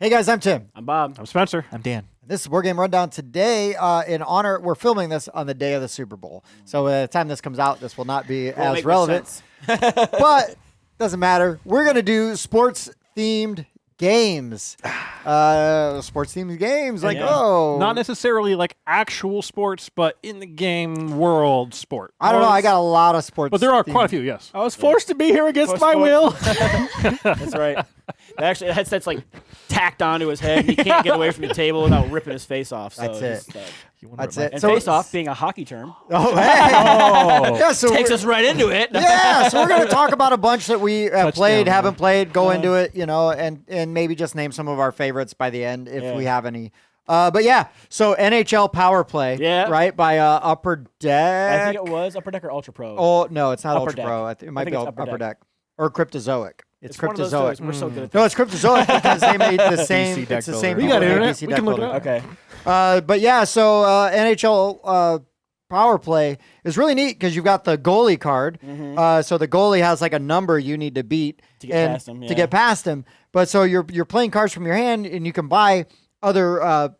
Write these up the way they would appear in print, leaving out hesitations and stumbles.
Hey guys, I'm Tim. I'm Bob. I'm Spencer. I'm Dan. This is Board Game Rundown today in honor. We're filming this on the day of the Super Bowl. So by the time this comes out, this will not be as relevant. But doesn't matter. We're going to do sports-themed games. Sports-themed games. Not necessarily like actual sports, but in the game world sport. I don't know. I got a lot of sports. But there are quite a few, yes. I was forced to be here against my will. That's right. Actually, the headset's like tacked onto his head. He can't get away from the table without ripping his face off. So That's it. That's it. And So face off being a hockey term. Oh, hey. Yeah, so Takes us right into it. Yeah, so we're going to talk about a bunch that we have played, haven't played, go into it, and maybe just name some of our favorites by the end if we have any. But yeah, so NHL Power Play, right, by Upper Deck. I think it was Upper Deck or Ultra Pro. Oh, no, it's not Upper Ultra Deck. Pro. It might be it's Upper Deck. Or Cryptozoic. It's one of those Cryptozoic. two. We're so good at No, it's Cryptozoic because they made the same. DC deck It's the builder. same. We got people that internet. make DC We deck can look it builder. Okay. But yeah, so NHL Power Play is really neat because you've got the goalie card. So the goalie has like a number you need to beat To get past him, To get past him. But so you're playing cards from your hand, and you can buy other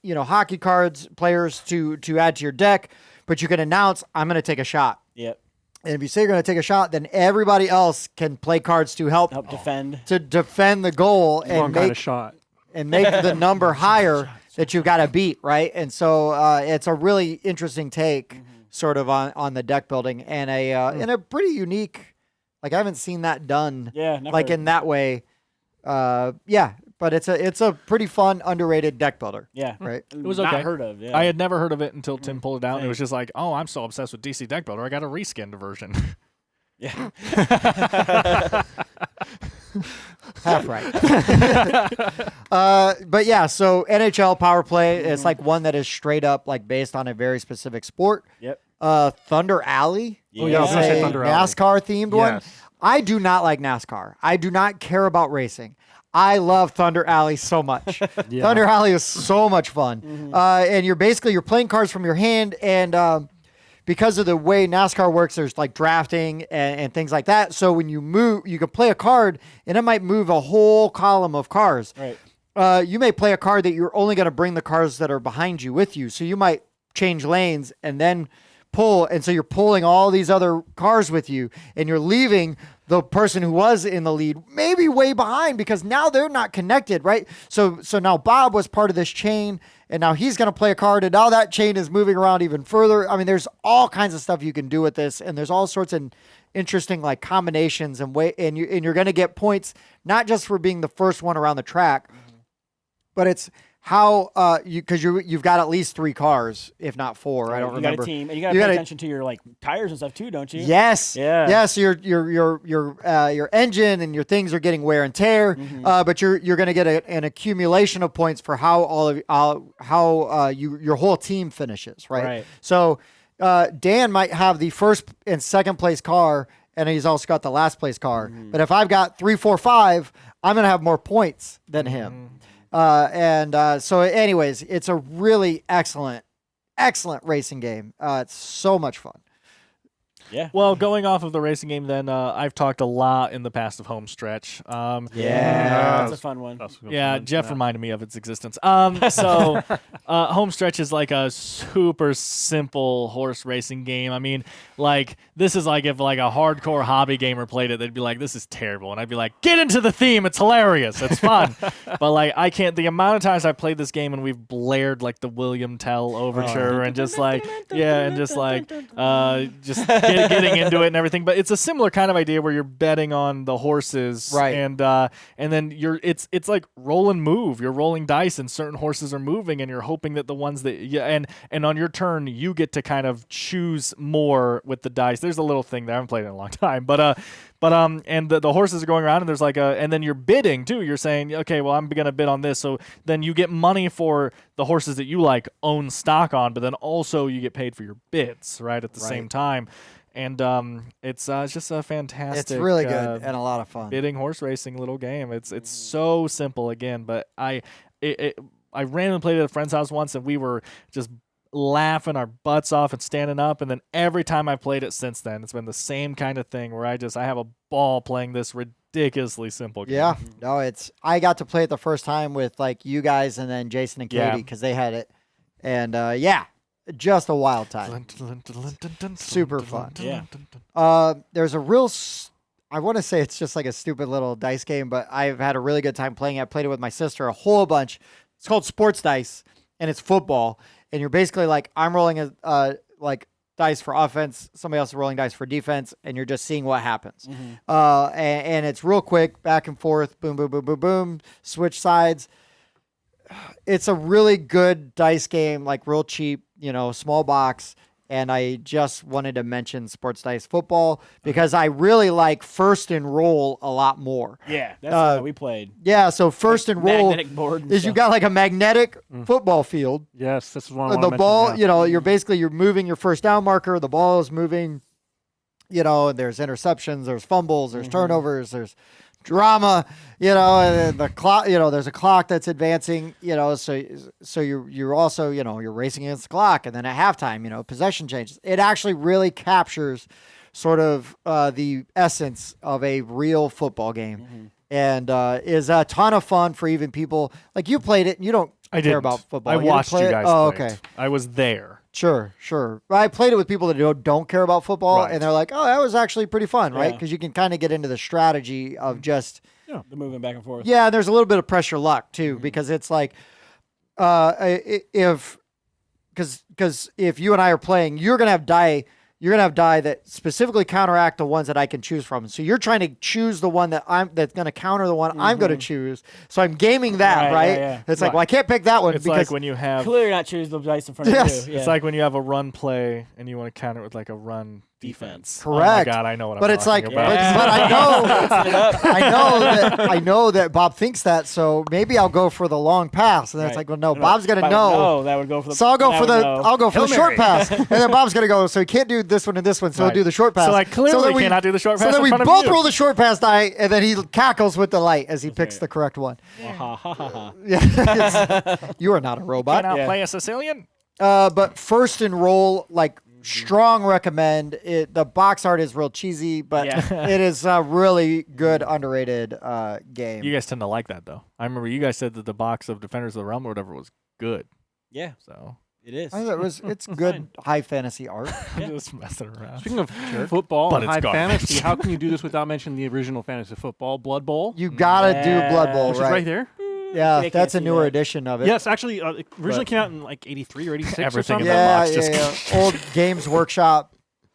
hockey cards, players to add to your deck. But you can announce, I'm going to take a shot. Yep. And if you say you're going to take a shot, then everybody else can play cards to help defend. to defend the goal Wrong kind of shot. and make the number higher that you've got to beat, right? And so it's a really interesting take sort of on the deck building and a pretty unique, like I haven't seen that done like in that way. But it's a pretty fun, underrated deck builder. Yeah. Right? It was Not okay. heard of. Yeah. I had never heard of it until Tim pulled it out. And it was just like, oh, I'm so obsessed with DC Deck Builder. I got a reskinned version. Yeah. Half right. But yeah, so NHL Power Play is like one that is straight up like based on a very specific sport. Yep. Thunder Alley. Yeah. Oh, yeah, I was is gonna say a Thunder Alley. NASCAR themed one. Yes. I do not like NASCAR. I do not care about racing. I love Thunder Alley so much. Thunder Alley is so much fun. And you're playing cards from your hand, and because of the way NASCAR works, there's like drafting and things like that. So when you move, you can play a card, and it might move a whole column of cars. Right. You may play a card that you're only going to bring the cars that are behind you with you. So you might change lanes and then pull, and so you're pulling all these other cars with you, and you're leaving the person who was in the lead maybe way behind because now they're not connected, right? So now Bob was part of this chain, and now he's going to play a card, and now that chain is moving around even further. I mean, there's all kinds of stuff you can do with this, and there's all sorts of interesting like combinations and you're going to get points not just for being the first one around the track, but it's how because you've got at least 3 cars, if not 4. I don't remember. You got a team, and you got to pay attention to your like tires and stuff too, don't you? Yes. Yeah. Yes. Your engine and your things are getting wear and tear, but you're going to get an accumulation of points for how your whole team finishes, right? Right. So Dan might have the first and second place car, and he's also got the last place car. But if I've got 3, 4, 5, I'm going to have more points than him. So anyways, it's a really excellent racing game. It's so much fun. Yeah. Well, going off of the racing game, then I've talked a lot in the past of Homestretch. That's a fun one. Yeah, Jeff reminded me of its existence. Homestretch is like a super simple horse racing game. I mean, like this is like if like a hardcore hobby gamer played it, they'd be like, "This is terrible," and I'd be like, "Get into the theme. It's hilarious. It's fun." But like, I can't. The amount of times I played this game and we've blared like the William Tell overture and just like getting into it and everything. But it's a similar kind of idea where you're betting on the horses, right? And then it's like roll and move. You're rolling dice, and certain horses are moving, and you're hoping that the ones that and on your turn you get to kind of choose more with the dice. There's a little thing there. I haven't played it in a long time, but the horses are going around, and there's like and then you're bidding too. You're saying, okay, well, I'm gonna bid on this, so then you get money for the horses that you like own stock on, but then also you get paid for your bids right at the same time. And it's just a fantastic. It's really good and a lot of fun. Bidding horse racing little game. It's so simple again, but I randomly played it at a friend's house once, and we were just laughing our butts off and standing up. And then every time I played it since then, it's been the same kind of thing where I have a ball playing this ridiculously simple game. Yeah, no, I got to play it the first time with like you guys and then Jason and Yeah. Katie because they had it, and just a wild time. Super fun. Yeah. There's a real, I want to say it's just like a stupid little dice game, but I've had a really good time playing it. I played it with my sister a whole bunch. It's called Sports Dice, and it's football, and you're basically like I'm rolling like dice for offense, somebody else is rolling dice for defense, and you're just seeing what happens. And it's real quick, back and forth, boom, boom, boom, boom, boom, switch sides. It's a really good dice game, like real cheap, small box. And I just wanted to mention Sports Dice Football because I really like First and Roll a lot more. Yeah, that's how we played. Yeah, so First and Roll Magnetic board and is you stuff. got like a magnetic football field. Yes, this is one I And want the to ball, mention. Yeah. you're moving your first down marker. The ball is moving, and there's interceptions, there's fumbles, there's turnovers, there's drama, and then the clock, there's a clock that's advancing, so you're also, you're racing against the clock, and then at halftime, possession changes. It actually really captures sort of the essence of a real football game, and is a ton of fun for even people like you played it and you don't I care didn't. about football. I You didn't watched play you it? guys Oh, play okay. it. I was there. Sure. I played it with people that don't care about football, Right. and they're like, "Oh, that was actually pretty fun, right?" Yeah. Because you can kind of get into the strategy of just, The moving back and forth. yeah. There's a little bit of pressure luck too, because it's like, because if you and I are playing, you're gonna have die that specifically counteract the ones that I can choose from. So you're trying to choose the one that's going to counter the one I'm going to choose. So I'm gaming that, Right, right? yeah. It's like, well, I can't pick that one It's because like when you have Clearly not choose the dice in front Yes. of you. Yeah. it's like when you have a run play and you want to counter it with like a run defense. Correct. Oh my God, I know what But I'm it's talking like, about. but I know, Mixing it up. I know that Bob thinks that, so maybe I'll go for the long pass. And then it's Right. like, well, no, Bob's gonna know. No, that would go for the. So I'll go that for would the know. Hail short pass, and then Bob's gonna go. So he can't do this one and this one, so Right. he'll do the short pass. So I clearly then we cannot do the short So pass then in we front of both you. roll the short pass die, and then he cackles with delight as he picks right. the correct one. Ha, ha, ha, ha. Yeah, you are not a robot. Can Yeah. outplay a Sicilian? But First and Roll, like strong recommend. The box art is real cheesy, but Yeah. it is a really good underrated game. You guys tend to like that though. I remember you guys said that the box of Defenders of the Realm or whatever was good. Yeah, So it is. I thought it's good high fantasy art. Yeah. I'm just messing around. Speaking of football But and it's high garbage. fantasy, how can you do this without mentioning the original fantasy football, Blood Bowl? You gotta do Blood Bowl, which is right there. Yeah, They that's a can't see newer that. edition of it. Yes, actually, it originally came out in like 83 or 86 Everything or in something. that Yeah, box yeah, just- yeah. Old Games Workshop.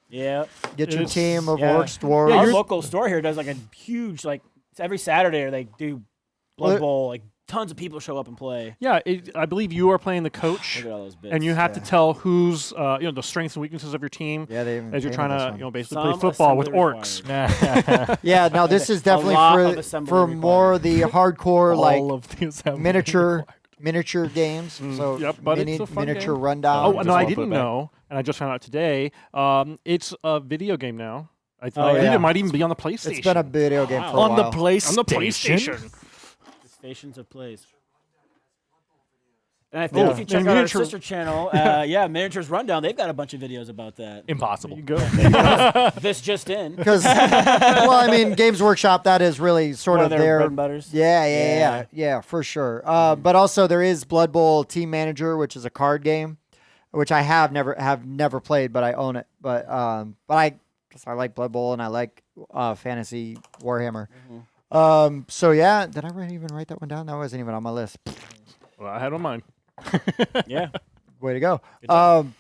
Yeah. Get your It's- team of yeah. orcs, dwarves. Our you're- local store here does like a huge it's every Saturday they do Blood Well, Bowl. Like tons of people show up and play. Yeah, I believe you are playing the coach, Look at all those bits. and you have to Yeah. tell who's the strengths and weaknesses of your team Yeah, they even as you're painted trying this to one. basically Some play football with assembly orcs. Yeah, no, this is definitely lot of for assembly more the hardcore like All of the assembly miniature games. So Yep, but it's mini, a fun miniature game. rundown. Oh, just no, I wanna put didn't it back. know, and I just found out today. It's a video game now. I Oh, think yeah. it might even be on the PlayStation. It's been a video game Wow. for a on while. the PlayStation. on the PlayStation. The stations of plays. And I think if you And check out our miniature- sister channel, Miniatures Rundown, they've got a bunch of videos about that. Impossible. You go. This just in. Because, well, I mean, Games Workshop, that is really sort One of of their their bread and butters. Yeah, for sure. But also there is Blood Bowl Team Manager, which is a card game, which I have never played, but I own it. But I like Blood Bowl and I like fantasy Warhammer. So yeah, did I even write that one down? That wasn't even on my list. Well, I had on mine. Yeah. Way to go. job.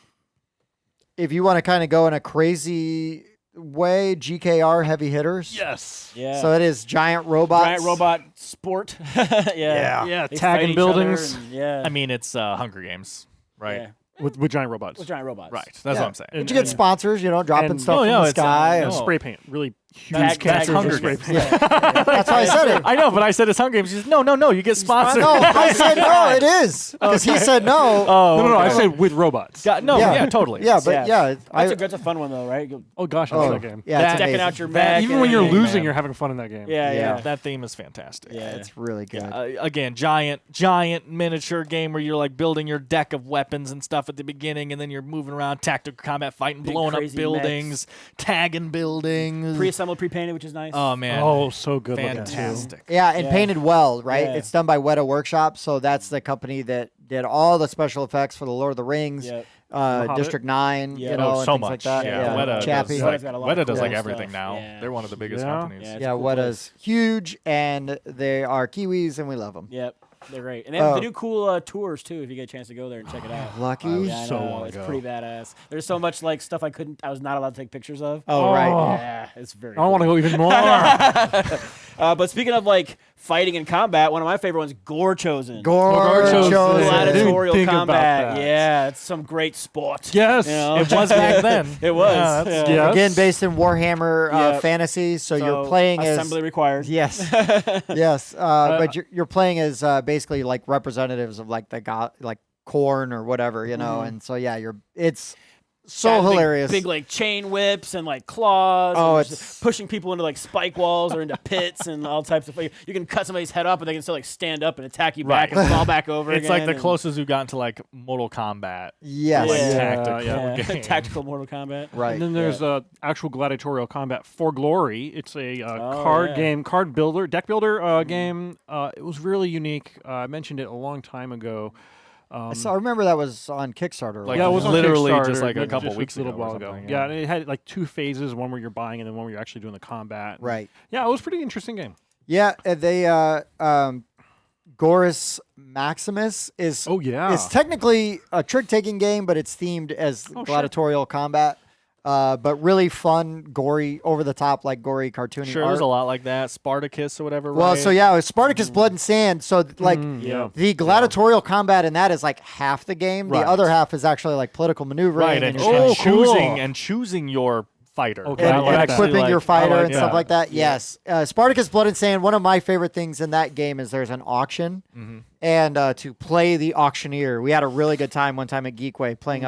If you want to kind of go in a crazy way, GKR Heavy Hitters. Yes. Yeah. So it is giant robots. Giant robot sport. Yeah. Yeah, They tagging fight each other buildings and- yeah. I mean, it's Hunger Games, right? Yeah. with giant robots. With giant robots. Right. That's Yeah. what I'm saying. But you get sponsors, dropping and- stuff Oh, from yeah, the it's, sky. no. and- Spray paint, really huge Tag- cans tag- of Hunger spray Games. paint. Yeah. That's why I said it. I know, but I said it's Hunger Games. She said, no, you get sponsored. No, I said no, it is. Because he said no. Oh, No, I okay. said with robots. No, yeah, totally. Yeah, but yeah. That's a fun one though, right? Oh gosh, I oh, love that game. yeah, it's That- Decking amazing. out your That- back. Even when you're and- losing, man. you're having fun in that game. Yeah, yeah. That theme is fantastic. Yeah. It's really good. Again, giant miniature game where you're like building your deck of weapons and stuff at the beginning, and then you're moving around, tactical combat, fighting, Big blowing up crazy buildings, tagging buildings. Preassembled some are pre-painted, which is nice. Oh man. Oh, so good looking too. fantastic. Yeah, and Yeah. painted well, right? Yeah. It's done by Weta Workshop, so that's the company that did all the special effects for the Lord of the Rings, Yep. Hobbit. District 9, Yeah. you know, Oh, and so things much. like that. Yeah. Weta Chappie. does, Weta's got a lot of Weta does cool like stuff. everything now. Yeah. They're one of the biggest Yeah. companies. Yeah. Yeah, It's a cool Weta's huge, and they are Kiwis, and we love them. Yep. They're great. And they do cool tours, too, if you get a chance to go there and check it out. Lucky. Yeah, I so know. wanna It's go. pretty badass. There's so much like stuff I was not allowed to take pictures of. Oh, right. Yeah, it's very I want to cool. go even more. But speaking of like fighting and combat, one of my favorite ones, Gore Chosen. Gore Chosen. Chosen. Gladiatorial Think about combat. that. Yeah, it's some great sport. Yes. You know? It was back then. It was. Yeah, that's- Yes. Again, based in Warhammer Yep. fantasy, so So, you're playing assembly as required. yes, yes, but you're playing as basically like representatives of like the like corn or whatever, you know, and so yeah, it's so Got hilarious. Big like chain whips and like claws. Oh, and it's- just pushing people into like spike walls or into pits and all types of. You can cut somebody's head up and they can still like stand up and attack you back Right. and fall back over. It's like again the and- closest we've gotten to like Mortal Kombat. Yes, Like Yeah. tactical Yeah. game. Tactical Mortal Kombat. right. And then there's actual gladiatorial combat for glory. It's a card yeah. game, card builder, deck builder game. It was really unique. I mentioned it a long time ago. So I remember that was on Kickstarter. Like, Yeah, it was on literally Kickstarter, just like a couple just weeks little ago or while ago. something, Yeah, yeah. and it had like 2 phases: one where you're buying, and then one where you're actually doing the combat. right. Yeah, it was a pretty interesting game. Yeah, they Gorus Maximus is Oh yeah, it's technically a trick taking game, but it's themed as Oh, sure. gladiatorial combat. But really fun, gory, over the top, like gory cartoony Sure, art. there's a lot like that. Spartacus or whatever. Well, right? so yeah, it was Spartacus Blood and Sand. So like yeah. the gladiatorial combat in that is like half the game. Right. The other half is actually like political maneuvering right, and, you're and trying to- choosing and choosing your fighter. Okay, and, I like and that. equipping Like, your fighter I like and that. stuff like that. Yes, Spartacus Blood and Sand. One of my favorite things in that game is there's an auction, and to play the auctioneer. We had a really good time one time at Geekway playing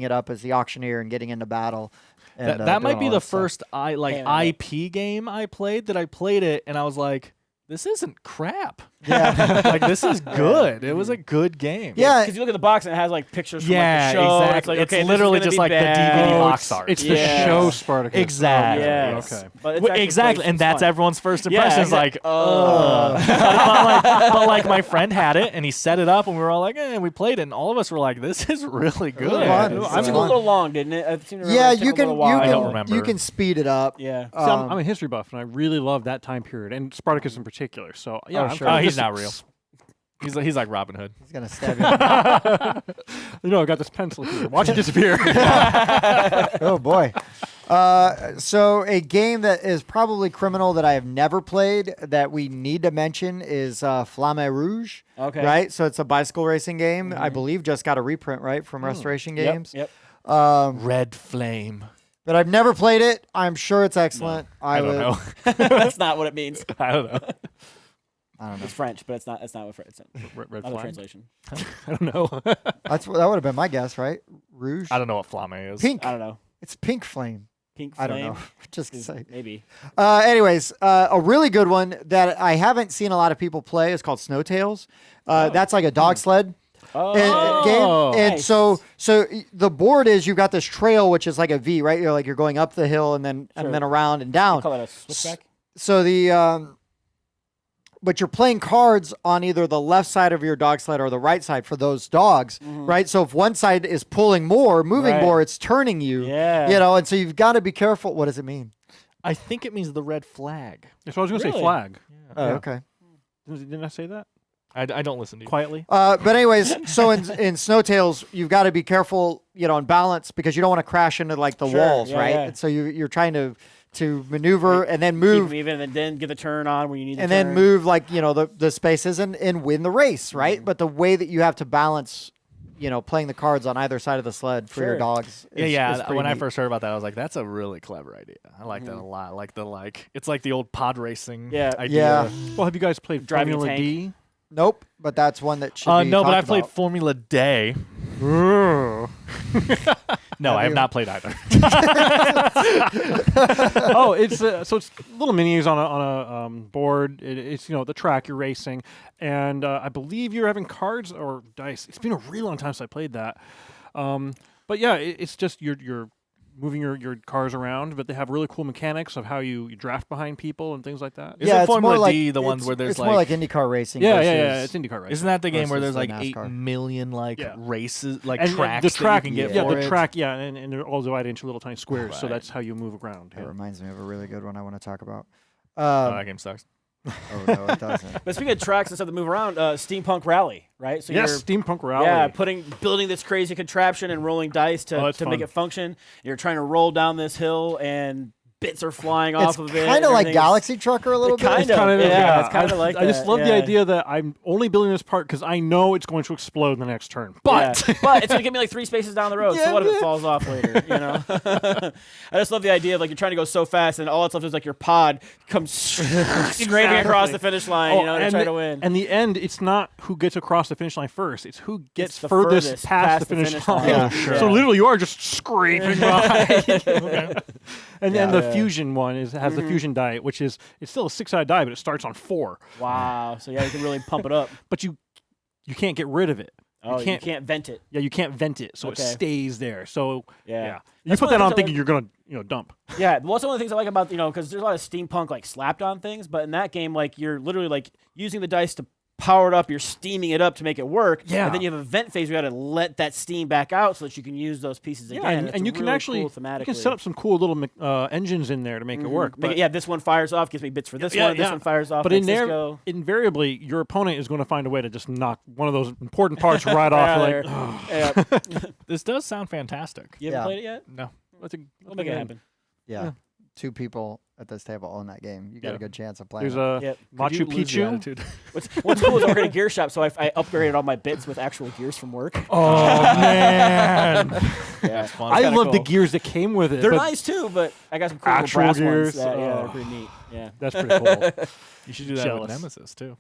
it up as the auctioneer and getting into battle. And, That might doing be all the that stuff. first IP game I played that I played it and I was like, this isn't crap. Yeah. Like this is good. It was a good game. Yeah, Because you look at the box and it has like pictures from Yeah, like the show. exactly. It's, like, It's okay, this is literally gonna just be like the bad. DVD Oh, box art. It's the Yeah. show Spartacus. Exactly. Yes. Okay. But it's Well, actually exactly, plays- and it's that's fun. everyone's first Yeah, impression. Is like, but like my friend had it, and he set it up, and we were all like, and we played it, and all of us were like, this is really good. fun. It It's took a fun. little long, didn't it? I seem to remember yeah, it took you a can little while. I don't remember. you can speed it up. Yeah. See, I'm a history buff, and I really love that time period, and Spartacus in particular. So yeah, Oh, I'm sure. kinda Oh, he's just- not real. He's like Robin Hood. He's gonna stab you. You know, I got this pencil here. Watch it disappear. Oh boy. So a game that is probably criminal that I have never played that we need to mention is Flamme Rouge. Okay. Right? So it's a bicycle racing game. I believe just got a reprint, right, from Restoration Yep, Games. Yep. Red Flame. But I've never played it. I'm sure it's excellent. I don't know. That's not what it means. I don't know. I don't know. It's French, but it's not. It's not what it's Red not a flag. translation. I don't know. That would have been my guess, right? Rouge. I don't know what Flame is. Pink. I don't know. It's pink flame. Pink I flame. don't know. Just Is- say. maybe. Anyways, a really good one that I haven't seen a lot of people play is called Snowtails. That's like a dog sled. Oh, game. And nice. so the board is you've got this trail which is like a V, right? You're going up the hill and then Sure. around and down. Call that a switchback. So but you're playing cards on either the left side of your dog sled or the right side for those dogs, right? So if one side is pulling more, moving Right. more, it's turning you. Yeah. You know, and so you've got to be careful. What does it mean? I think it means the red flag. So I was going to say Really? flag. Oh, Yeah. okay. Didn't I say that I don't listen to you. quietly? But anyways, so in Snowtails, you've got to be careful, and balance because you don't want to crash into like the Sure, walls, yeah, right? yeah. And so you're trying to maneuver and then Keep move moving and then get the turn on when you need. and the then turn. move like the spaces and win the race, right? Mm-hmm. But the way that you have to balance, playing the cards on either side of the sled for your Sure. dogs. Yeah, is yeah. pretty When I neat. first heard about that, I was like, "That's a really clever idea. I like that a lot. It's like the old pod racing Yeah. idea." Yeah. Well, have you guys played Driving a Formula tank. D? Nope, but that's one that should be No, but I talked played about. Formula Day. No, I have you? not played either. Oh, it's so it's little minis on a board. It's the track you're racing, and I believe you're having cards or dice. It's been a really long time since I played that. But yeah, it's just you're moving your cars around, but they have really cool mechanics of how you draft behind people and things like that. Isn't Yeah, it's more Formula like D the ones where there's it's more like IndyCar racing. Yeah, versus, it's IndyCar racing. Isn't that the game where versus there's the like 8 NASCAR. million Yeah. races, like and tracks the track that you can get yeah, for the it? track, and they're all divided into little tiny squares, so Right. that's how you move around. That reminds me of a really good one I want to talk about. Oh, that game sucks. Oh no, it doesn't. But speaking of tracks and stuff that move around, Steampunk Rally, right? So Yes, Steampunk Rally. Yeah, building this crazy contraption and rolling dice to that's make fun. it function. You're trying to roll down this hill and bits are flying off It's of it. kind of like everything's- Galaxy Trucker a little bit. kind It's kind of yeah, it's kind of like I just that, love the yeah. idea that I'm only building this part because I know it's going to explode in the next turn. But Yeah. But it's gonna get me like 3 spaces down the road. Yeah, so what if yeah. it falls off later? You know. I just love the idea of like you're trying to go so fast and all that's left is like your pod comes scraping across the finish line. You know, to try to win. And the end, it's not who gets across the finish line first; it's who gets the furthest furthest past the finish line. Yeah, sure. So literally, you are just scraping by. Okay. And then the Yeah. fusion one has the fusion die, which is it's still a 6-sided die, but it starts on 4. Wow. So yeah, you can really pump it up. But you can't get rid of it. Oh, you can't- can't vent it. Yeah, you can't vent it, so it Okay. stays there. So Yeah. you That's put one of that the on things I thinking you're gonna dump. Yeah, what's one of the things I like about because there's a lot of steampunk like slapped on things, but in that game like you're literally like using the dice to power it up, you're steaming it up to make it work. Yeah. And then you have a vent phase where you got to let that steam back out so that you can use those pieces Yeah, again. and you can really actually cool you can set up some cool little engines in there to make it work. But yeah, this one fires off, gives me bits for this Yeah, one. This yeah. one fires off. But makes in this there, go. invariably, your opponent is going to find a way to just knock one of those important parts right off. Like, Yeah. This does sound fantastic. You haven't Yeah. played it yet? No. We'll make it happen. Yeah. 2 people at this table own that game. You got Yeah. a good chance of playing. there's it. a Yep. Could Machu you lose the Picchu. attitude? What's cool is I work at a gear shop, so I upgraded all my bits with actual gears from work. Oh man, Yeah. That's fun. I kinda love the cool. gears that came with it. They're but nice too, but I got some cool little Actual brass gears, ones. That, yeah, oh. they're pretty neat. Yeah. That's pretty cool. You should do that Jealous. with Nemesis too.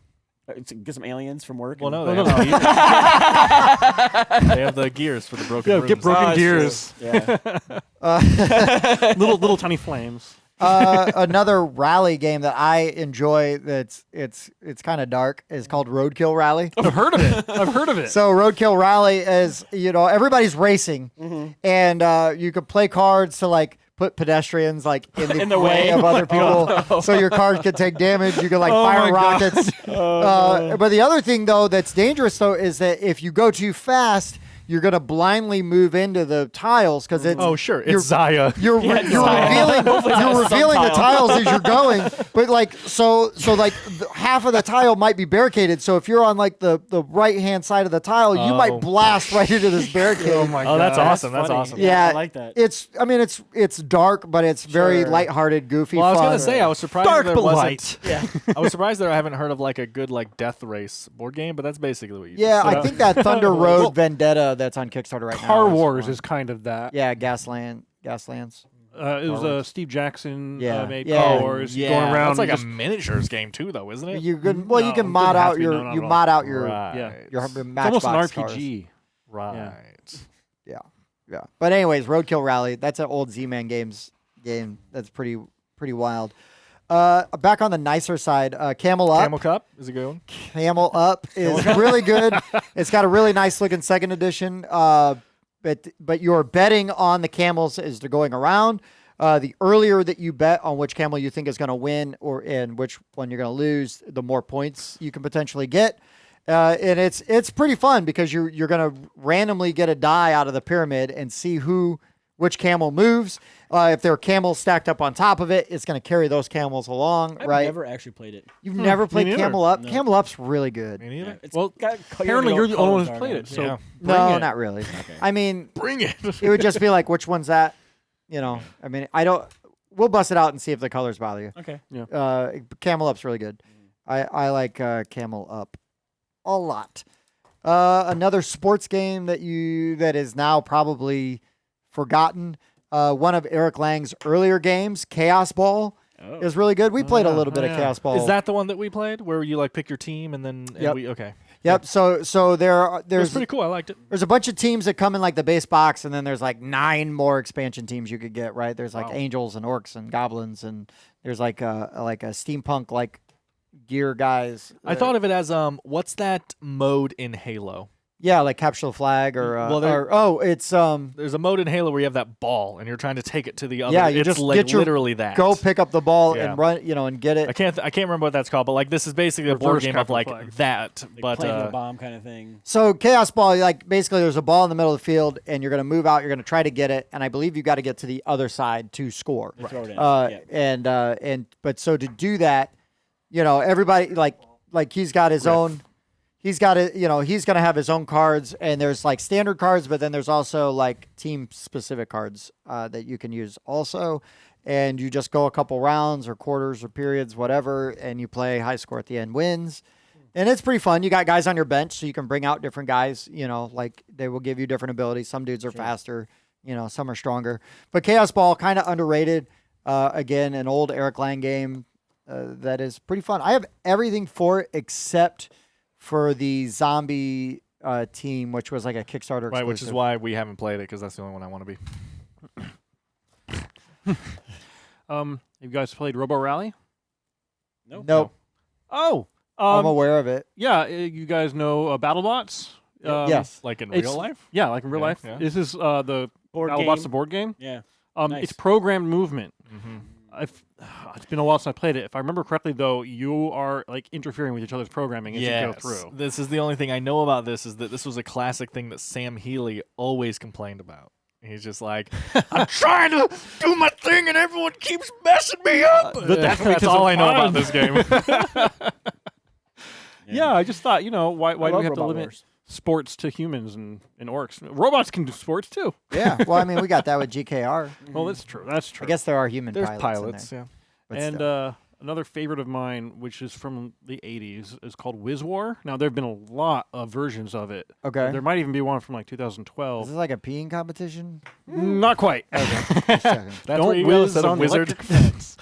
Get some aliens from work. Well, and- no, No, they, no, have no. the gears. They have the gears for the broken Yeah, rooms. get broken Oh, gears. true. Yeah. little tiny flames. Another rally game that I enjoy that's it's kind of dark is called Roadkill Rally. I've heard of it. I've heard of it. So Roadkill Rally is, everybody's racing, and you can play cards to like put pedestrians like in the, way of other people, so your card can take damage. You can like Oh fire my God. rockets. But the other thing though that's dangerous though is that if you go too fast, you're gonna blindly move into the tiles because it's Oh, sure. you're- It's Zaya. you're Yeah, you're tile. revealing Hopefully it's you're not some revealing the tile. tiles as you're going, but like so like half of the tile might be barricaded. So if you're on like the right hand side of the tile, you Oh. might blast right into this barricade. oh my Oh, that's God. awesome. That's funny. awesome. Yeah, I like that. It's dark, but it's very Sure. lighthearted, goofy, Well, I was fun. gonna say I was surprised Dark there but wasn't. light. Yeah. I was surprised that I haven't heard of like a good like death race board game, but that's basically what you. Yeah, just I said. think that Thunder Well, Road Vendetta that's on Kickstarter right now. Car is Wars fun. is kind of that. Yeah, Gaslands. It was Steve Jackson Yeah. made Yeah. Car Wars Yeah, going around. That's like just, a miniatures game too, though, isn't it? You can you No, can it mod doesn't have out to be, your no, not you at all. mod out your right. yeah. your It's almost an Matchbox RPG. Right. Yeah. But anyways, Roadkill Rally, that's an old Z-Man game that's pretty wild. Back on the nicer side, Camel Up. Camel Cup is a good one. Camel Up is really good. It's got a really nice looking second edition. But you're betting on the camels as they're going around. The earlier that you bet on which camel you think is going to win and which one you're going to lose, the more points you can potentially get. And it's pretty fun because you're going to randomly get a die out of the pyramid and see which camel moves. If there are camels stacked up on top of it, it's going to carry those camels along, I've right? never actually played it. You've never played neither. Camel Up? No. Camel Up's really good. Me neither. It's Well, got apparently you're the only one who's colors played on it. So Yeah. bring No, it. not really. I mean, Bring it. it would just be like, which one's that? I mean, we'll bust it out and see if the colors bother you. Okay. Camel Up's really good. I like Camel Up a lot. Another sports game that is now probably forgotten. One of Eric Lang's earlier games, Chaos Ball, Oh. is really good. We played a yeah. little bit Oh, of yeah. Chaos Ball. Is that the one that we played where you like pick your team and then Yep. okay. Yep. So It was there's pretty cool. I liked it. There's a bunch of teams that come in like the base box, and then there's like 9 more expansion teams you could get. Right? There's like Wow. angels and orcs and goblins, and there's like a steampunk like gear guys. I thought of it as what's that mode in Halo? Yeah, like capture the flag or it's There's a mode in Halo where you have that ball and you're trying to take it to the other. yeah, you it's just like get your, literally that. go pick up the ball Yeah. and run, and get it. I can't remember what that's called, but like this is basically a board Reverse game of capture like flag. that. Like But planting a bomb kind of thing. So Chaos Ball, like basically there's a ball in the middle of the field and you're going to move out, you're going to try to get it, and I believe you got to get to the other side to score. Throw it in. But so to do that, everybody like he's got his own. He's got it, he's going to have his own cards, and there's like standard cards, but then there's also like team specific cards that you can use also. And you just go a couple rounds or quarters or periods, whatever, and you play high score at the end wins. And it's pretty fun. You got guys on your bench, so you can bring out different guys, like they will give you different abilities. Some dudes are faster, some are stronger. But Chaos Ball, kind of underrated. Again, an old Eric Lang game that is pretty fun. I have everything for it except for the zombie team, which was like a Kickstarter exclusive. right, which is why we haven't played it because that's the only one I want to be. Have you guys played Robo Rally? Nope. Oh, I'm aware of it. yeah. You guys know BattleBots? Yes. Like in It's- real life. Yeah, like in real Yeah, life. yeah. This is the Board BattleBots, game. the board game. Yeah. It's programmed movement. Mm-hmm. It's been a while since I played it. If I remember correctly, though, you are like interfering with each other's programming as you go through. This is the only thing I know about this is that this was a classic thing that Sam Healy always complained about. He's just like, I'm trying to do my thing and everyone keeps messing me up. But That's all I know about this game. Yeah, I just thought, why do we have to Robot limit Wars. sports to humans and orcs? Robots can do sports too. Yeah. Well, I mean, we got that with GKR. Well, that's true. That's true. I guess there are human There's pilots. pilots, in yeah. there, but And still. another favorite of mine, which is from the 80s, is called Wiz War. Now, there have been a lot of versions of it. Okay. There might even be one from like Is 2012. this like a peeing competition? Not quite. Just checking. That's Don't where you go whiz instead of on wizard. electric fence.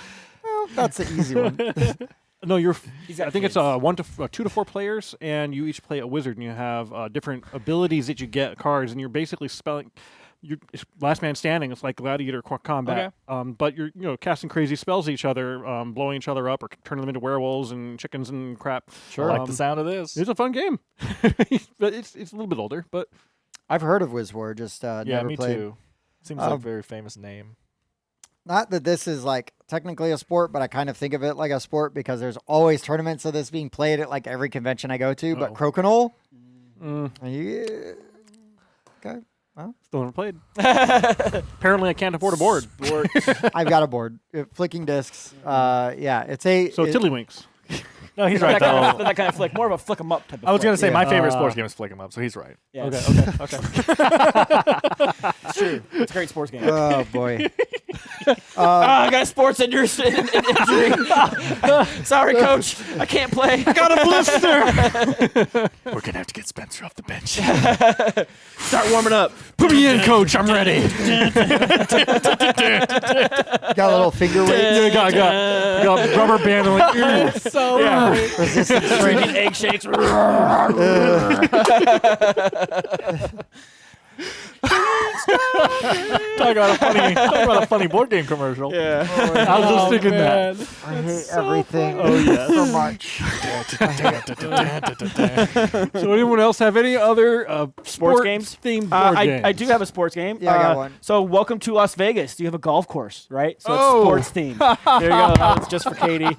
Well, that's the easy one. No, He's I got think it's kids. 2 to 4 players, and you each play a wizard, and you have different abilities that you get cards, and you're basically spelling. It's last man standing. It's like gladiator combat. But you're casting crazy spells at each other, blowing each other up, or turning them into werewolves and chickens and crap. I like the sound of this. It's a fun game. But it's a little bit older, but I've heard of WizWar, just yeah, never me played. too. Seems like a very famous name. Not that this is like technically a sport, but I kind of think of it like a sport because there's always tournaments of this being played at like every convention I go to. But Crokinole, yeah. Okay, still never played. Apparently, I can't afford a board. I've got a board. Flicking discs. Yeah, it's a. So Tiddlywinks. No, he's that, right kind though. of, that kind of flick, more of a flick 'em up type of I was gonna flick. say Yeah. my favorite sports game is Flick 'em Up, so he's right. Yeah, Okay. it's true. It's a great sports game. Oh boy. I got a sports injury. Sorry, coach. I can't play. I got a blister. We're gonna have to get Spencer off the bench. Start warming up. Put me in, coach. I'm ready. Got a little finger weight. I got rubber band. I'm like, so Resistance Drinking training. egg shakes. talk about a funny board game commercial. Yeah. I was just thinking that. I hate everything so much. So anyone else have any other Sports games? themed board games? I do have a sports game. Yeah, I got one. So welcome to Las Vegas. You have a golf course, right? So Oh. it's sports themed. There you go. That one's just for Katie.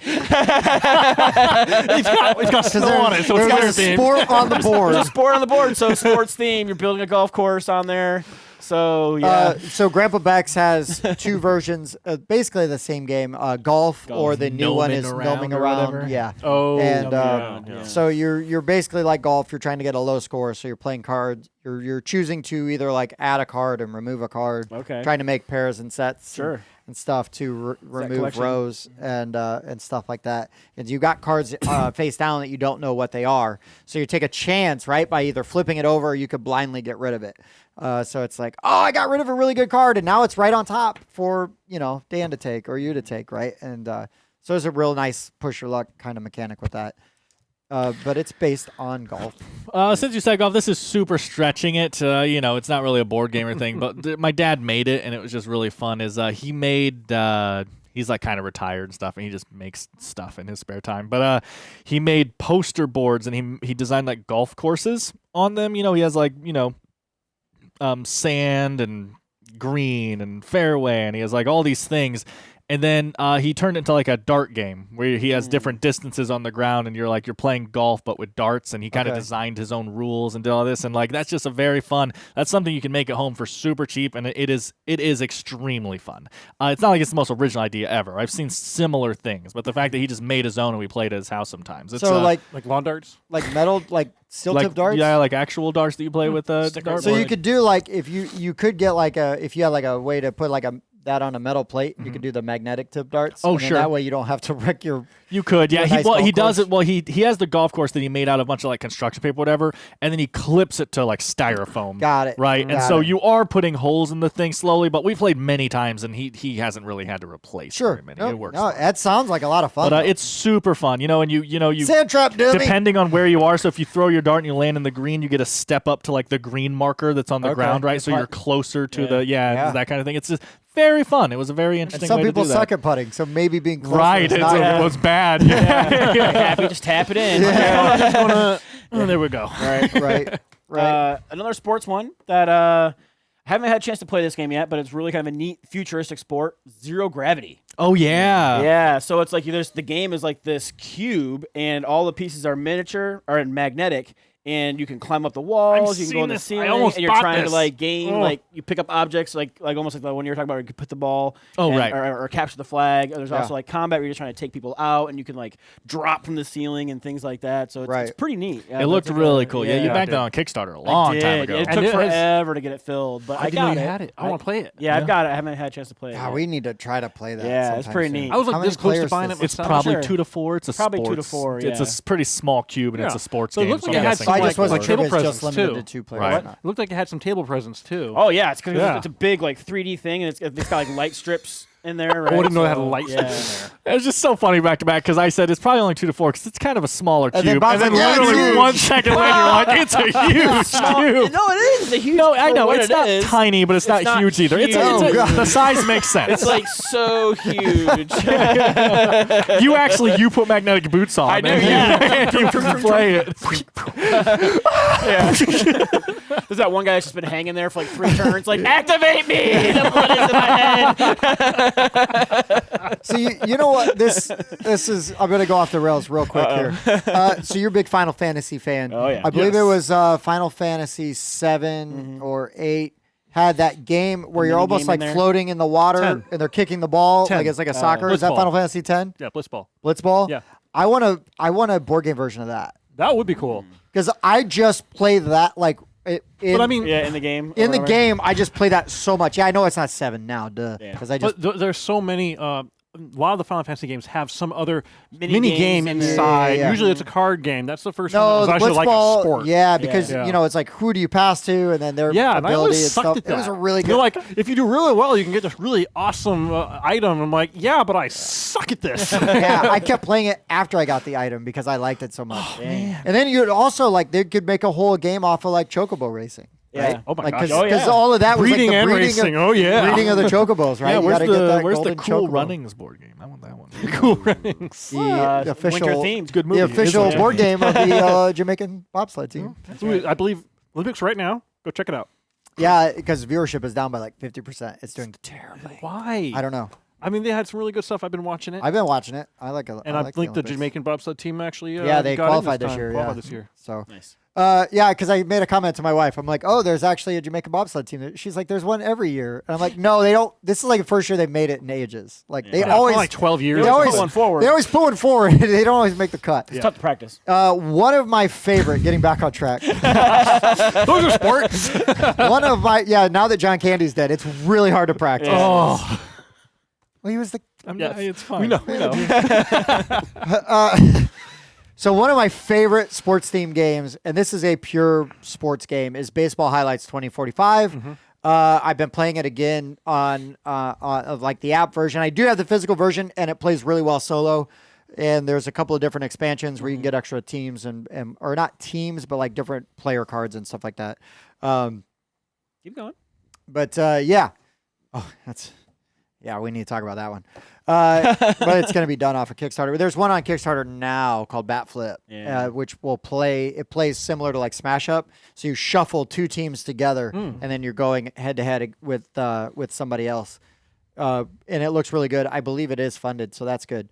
It's got snow on it, so it's There's a themed. sport on the board. There's a sport on the board, so sports theme. You're building a golf course on there. So yeah. So Grandpa Bex has two versions, basically the same game, golf, or the new one is Gnoming gnoming or around. whatever. Yeah. Oh, And yeah. so you're basically like golf. You're trying to get a low score, so you're playing cards. You're choosing to either like add a card and remove a card. Okay. Trying to make pairs and sets. Sure. And stuff to remove collection. rows and stuff like that. And you got cards face down that you don't know what they are. So you take a chance, right, by either flipping it over or you could blindly get rid of it. So it's like, oh, I got rid of a really good card, and now it's right on top for, Dan to take or you to take, right? And so it's a real nice push your luck kind of mechanic with that. But it's based on golf. Since you said golf, this is super stretching it. It's not really a board game or thing, but my dad made it, and it was just really fun. He made He's like kind of retired and stuff, and he just makes stuff in his spare time. But he made poster boards, and he designed like golf courses on them. You know, he has like, you know, sand and green and fairway, and he has like all these things. And then he turned it into like a dart game where he has different distances on the ground, and you're playing golf but with darts. And he kind of designed his own rules and did all this, and like that's just a very fun. That's something you can make at home for super cheap, and it is extremely fun. It's not like it's the most original idea ever. I've seen similar things, but the fact that he just made his own and we played at his house sometimes. It's, So like lawn darts. metal, like steel tip darts. Yeah, like actual darts that you play with a dart. So you could do like if you could get like if you had like a way to put like that on a metal plate, you could do the magnetic tip darts. Oh, and then sure. That way you don't have to wreck your. You could, yeah. nice He does golf it. Well, he has the golf course that he made out of a bunch of like construction paper, whatever, and then he clips it to like styrofoam. Got it. Right, and Got so it. you are putting holes in the thing slowly. But we played many times, and he hasn't really had to replace Sure. very many. No, it works. no, that sounds like a lot of fun. But it's super fun, you know. And you sand trap dummy. depending on where you are. So if you throw your dart and you land in the green, you get a step up to like the green marker that's on the Okay. ground, right? Good So part. you're closer to Yeah. Yeah. that kind of thing. It's just very fun. It was a very interesting. And some way people to do that. suck at putting, so maybe being closer Right, is not it was bad. Happy, just tap it in. Oh, there we go. right. Another sports one that I haven't had a chance to play this game yet, but it's really kind of a neat futuristic sport. Zero gravity. Oh yeah. Yeah, so it's like the game is like this cube, and all the pieces are miniature or magnetic, and you can climb up the walls. You can go in the ceiling, and you're trying to like gain like you pick up objects like almost like the one you were talking about. Where you can put the ball, right. or capture the flag. There's also like combat where you're just trying to take people out, and you can like drop from the ceiling and things like that. So it's pretty neat. Yeah, It looked that's really cool. Yeah, you yeah. backed that on Kickstarter a long time ago. It And took it has- forever to get it filled, but I didn't got know it. you had it. I want to play it. Yeah, I've got it. I haven't had a chance to play it. God, yet. we need to try to play that. Yeah, it's sometime pretty soon. neat. I was How like many this close to players buying does it It's myself. probably sure. 2 to 4. It's a Probably sports. 2 to 4, It's yeah. a pretty small cube, and it's Yeah. a sports So it game. looked like I'm it had guessing some, I it's just like wasn't sports. sure table if it's just presence, limited too. to 2 players. Right. or not. It looked like it had some table presence too. Oh yeah, it's because Yeah. it's a big like 3D thing, and it's got like light strips in there. Right? I didn't know it had a So, light yeah. strip in there. It was just so funny back to back because I said it's probably only 2 to 4 because it's kind of a smaller And then cube. Bob's And then like, yeah, it's literally huge. 1 second later, you're like, it's a huge cube. No, it is. It's a huge. No, I for know what it's it not is. tiny, but it's not not huge either. It's, huge. it's Oh, God. the size makes sense. It's like so huge. you put magnetic boots on. I do, and yeah. you can play it. There's that one guy that's just been hanging there for like 3 turns, like activate me. The blood is in my head. So you know what this is? I'm gonna go off the rails real quick here. So you're a big Final Fantasy fan. Oh, yeah. I believe Yes. it was Final Fantasy 7 or 8 had that game where you're mini almost game like in there? floating in the water 10. and they're kicking the ball 10. like it's like a soccer. Is that Blitzball. Final Fantasy 10? Yeah, Blitzball. Blitzball? Yeah. I want a board game version of that That would be cool. because I just play that like in, But I mean, Yeah, in the game. in the or whatever. game I just play that so much. Yeah, I know it's not 7 now, duh. Yeah. Because I just but there's so many. A lot of the Final Fantasy games have some other Mini mini games game in there. inside. Yeah, yeah. Usually it's a card game. That's the first one. no, That the was actually like a Blitzball, sport. yeah, because Yeah. you know it's like who do you pass to, and then their Yeah, and I ability always and sucked stuff. at that. It was a really You're good. like, if you do really well, you can get this really awesome item. I'm like, yeah, but I suck at this. Yeah, I kept playing it after I got the item because I liked it so much. And then you'd also like they could make a whole game off of like chocobo racing. Yeah. Right? Oh my like, gosh. Because Oh, yeah. all of that was Breeding like the and breeding racing. Of, Oh yeah. breeding of the chocobos, right? Yeah, You where's gotta get that the golden Cool chocobo. Runnings board game? I want that one. Cool Runnings. The official, winter themed. Good the movie. official isn't it? board game of the Jamaican bobsled team. I believe Olympics right now. Go check it out. Yeah, because viewership is down by like 50%. It's doing terribly. Why? I don't know. I mean, they had some really good stuff. I've been watching it. I've been watching it. I like it. and I like think the Olympics. Jamaican bobsled team actually Yeah, they got in qualified this time. year. Qualified Yeah. this year. So Nice. yeah, because I made a comment to my wife. I'm like, oh, there's actually a Jamaican bobsled team. She's like, there's one every year. And I'm like, no, they don't. This is like the first year they've made it in ages. Like they Yeah, always, for like 12 years. they always put one forward. They always put one forward. They don't always make the cut. It's tough to practice. One of my favorite, getting back on track. Those are sports. One of my, now that John Candy's dead, it's really hard to practice. Yeah. Oh, Well, he was the. Yeah, it's fine. we know. So one of my favorite sports themed games, and this is a pure sports game, is Baseball Highlights 2045. I've been playing it again on like the app version. I do have the physical version, and it plays really well solo. And there's a couple of different expansions where you can get extra teams and or not teams, but like different player cards and stuff like that. Keep going. But yeah. Oh, that's Yeah, we need to talk about that one. But it's going to be done off of Kickstarter. There's one on Kickstarter now called Bat Flip, which will play. It plays similar to like Smash Up. So you shuffle 2 teams together, and then you're going head to head with somebody else. And it looks really good. I believe it is funded, so that's good.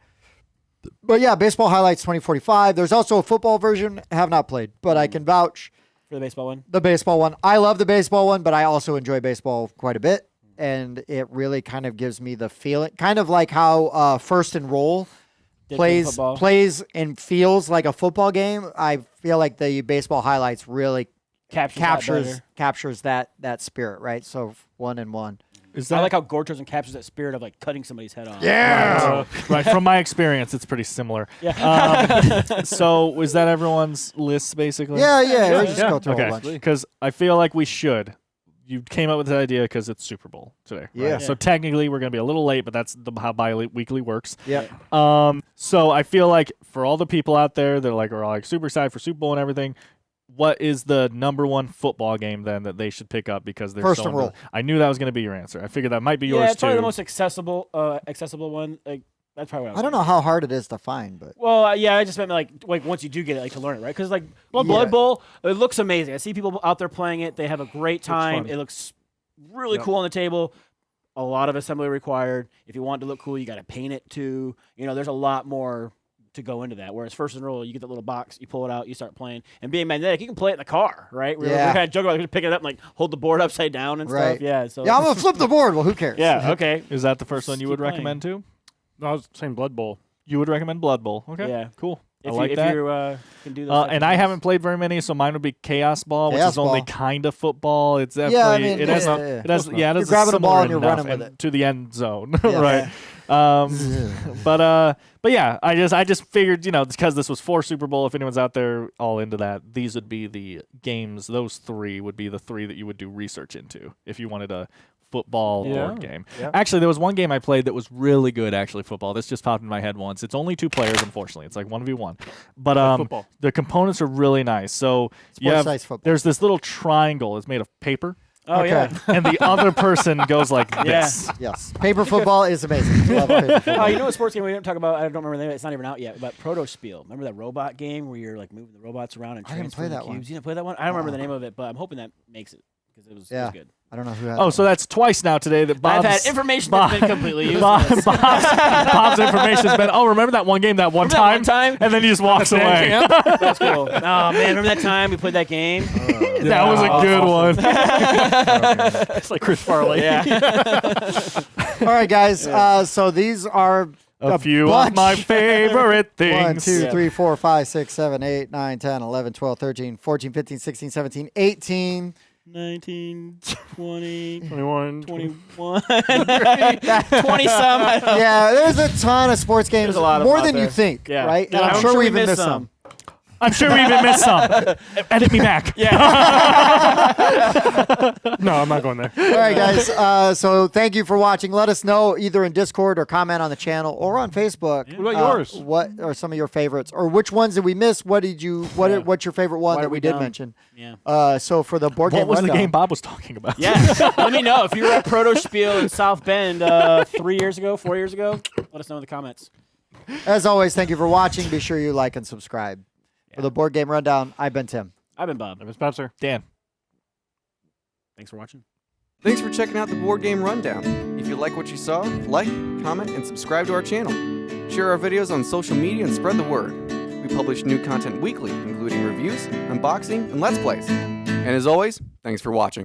But yeah, Baseball Highlights 2045. There's also a football version. I have not played, but I can vouch for the baseball one. The baseball one. I love the baseball one, but I also enjoy baseball quite a bit. And it really kind of gives me the feeling, kind of like how First and Roll plays and feels like a football game. I feel like the Baseball Highlights really captures that spirit, right? So 1-1. I like how Gortosn captures that spirit of like cutting somebody's head off. Yeah, right. From my experience, it's pretty similar. Yeah. So was that everyone's list basically? Yeah. Let's just go through a whole bunch. Because I feel like we should. You came up with the idea because it's Super Bowl today. Right? Yeah. So technically, we're going to be a little late, but that's how bi-weekly works. Yeah. So I feel like for all the people out there that are like super excited for Super Bowl and everything, what is the number one football game then that they should pick up because they're First and Roll? I knew that was going to be your answer. I figured that might be yours Yeah, it's too. probably the most accessible one. Like that's probably. What I don't know how hard it is to find, but I just meant like once you do get it, like to learn it, right? Because like Blood Bowl, it looks amazing. I see people out there playing it; they have a great time. It looks really cool on the table. A lot of assembly required. If you want it to look cool, you got to paint it too. There's a lot more to go into that. Whereas First and Roll, you get that little box, you pull it out, you start playing. And being magnetic, you can play it in the car, right? We're kind of joking about picking it up and like hold the board upside down and stuff. Yeah. So I'm gonna flip the board. Well, who cares? Yeah. Okay. Is that the first one you would recommend too? No, I was saying Blood Bowl. You would recommend Blood Bowl. Okay. Yeah. Cool. If I like you can do those. And I haven't played very many, so mine would be Chaos Ball, which is only kind of football. It's definitely it has you're grabbing a ball and you're running with it to the end zone, right? But yeah, I just figured because this was for Super Bowl, if anyone's out there all into that, these would be the games. Those 3 would be the 3 that you would do research into if you wanted a football board game. Yeah. Actually, there was one game I played that was really good. Actually, football. This just popped in my head once. It's only 2 players, unfortunately. It's like 1v1, but the components are really nice. So there's this little triangle. It's made of paper. Oh yeah, and the other person goes like this. Yes, paper football is amazing. Love paper football. Oh, you know what sports game we didn't talk about? I don't remember the name. It's not even out yet. But Proto Spiel. Remember that robot game where you're like moving the robots around and transferring the cubes? One. You didn't play that one? I don't remember the name of it, but I'm hoping that makes it because it was good. I don't know who has Oh, so that's twice now today that Bob's... I've had information that's been completely useless. Bob's information has been, remember that one game that one time? And then he just walks away. That's cool. Oh, man, remember that time we played that game? That was a good one. It's like Chris Farley. Yeah. All right, guys. So these are... A few of my favorite things. 1, 2, 3, 4, 5, 6, 7, 8, 9, 10, 11, 12, 13, 14, 15, 16, 17, 18... 19, 20, 21, 21, 20-some. Yeah, there's a ton of sports games. There's a lot of more than you think, right? And I'm sure we even missed some. I'm sure we even missed some. Edit me back. Yeah. No, I'm not going there. All right, guys. So thank you for watching. Let us know either in Discord or comment on the channel or on Facebook. What about yours? What are some of your favorites, or which ones did we miss? What did you? What's your favorite one that we did mention? Yeah. So for the board game, what was rundown, the game Bob was talking about? Yeah. Let me know if you were at Proto Spiel in South Bend 4 years ago. Let us know in the comments. As always, thank you for watching. Be sure you like and subscribe. For the board game rundown, I've been Tim. I've been Bob. I've been Spencer. Dan. Thanks for watching. Thanks for checking out the Board Game Rundown. If you like what you saw, like, comment, and subscribe to our channel. Share our videos on social media and spread the word. We publish new content weekly, including reviews, unboxing, and Let's Plays. And as always, thanks for watching.